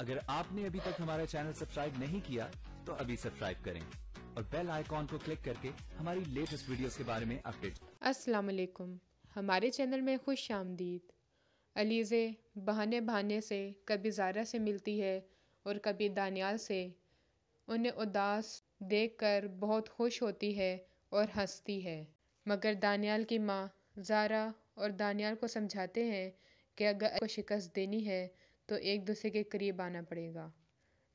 अगर आपने अभी तक हमारा चैनल सब्सक्राइब नहीं किया तो अभी सब्सक्राइब करें और बेल आइकॉन को क्लिक करके हमारी लेटेस्ट वीडियोस के बारे में अपडेट। अस्सलाम वालेकुम, हमारे चैनल में खुश आमदीद। अलीज़े बहाने बहाने से कभी ज़ारा से मिलती है और कभी दानियाल से। उन्हें उदास देखकर बहुत खुश होती है और हंसती है, मगर दानियाल की माँ ज़ारा और दानियाल को समझाते हैं कि अगर को शिकस्त देनी है तो एक दूसरे के करीब आना पड़ेगा,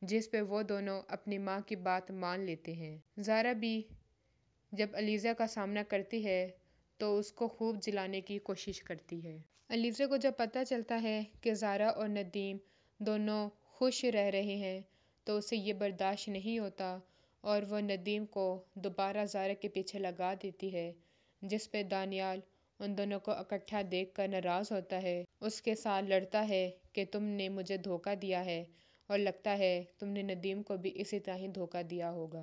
जिस पे वो दोनों अपनी माँ की बात मान लेते हैं। ज़ारा भी जब अलीज़ा का सामना करती है तो उसको खूब जिलाने की कोशिश करती है। अलीज़ा को जब पता चलता है कि ज़ारा और नदीम दोनों खुश रह रहे हैं तो उसे ये बर्दाश्त नहीं होता और वह नदीम को दोबारा ज़ारा के पीछे लगा देती है, जिस पे दानियाल उन दोनों को इकट्ठा देखकर नाराज़ होता है। उसके साथ लड़ता है कि तुमने मुझे धोखा दिया है और लगता है तुमने नदीम को भी इसी तरह ही धोखा दिया होगा,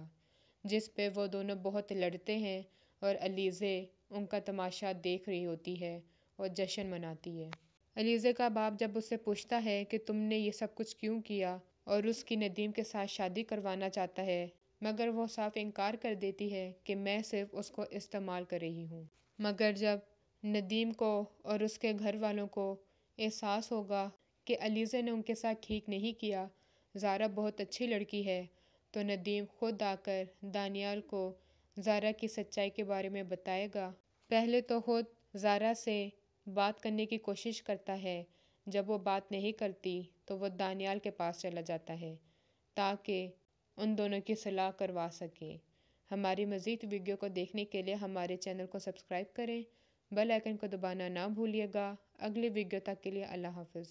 जिस पे वो दोनों बहुत लड़ते हैं और अलीज़े उनका तमाशा देख रही होती है और जश्न मनाती है। अलीज़े का बाप जब उससे पूछता है कि तुमने ये सब कुछ क्यों किया और उसकी नदीम के साथ शादी करवाना चाहता है, मगर वो साफ इनकार कर देती है कि मैं सिर्फ उसको इस्तेमाल कर रही हूँ। मगर जब नदीम को और उसके घर वालों को एहसास होगा कि अलीज़े ने उनके साथ ठीक नहीं किया, ज़ारा बहुत अच्छी लड़की है, तो नदीम खुद आकर दानियाल को ज़ारा की सच्चाई के बारे में बताएगा। पहले तो खुद ज़ारा से बात करने की कोशिश करता है, जब वो बात नहीं करती तो वो दानियाल के पास चला जाता है ताकि उन दोनों की सलाह करवा सके। हमारी मज़ीद वीडियो को देखने के लिए हमारे चैनल को सब्सक्राइब करें, बेल आइकन को दबाना ना भूलिएगा। अगले वीडियो तक के लिए अल्लाह हाफ़िज़।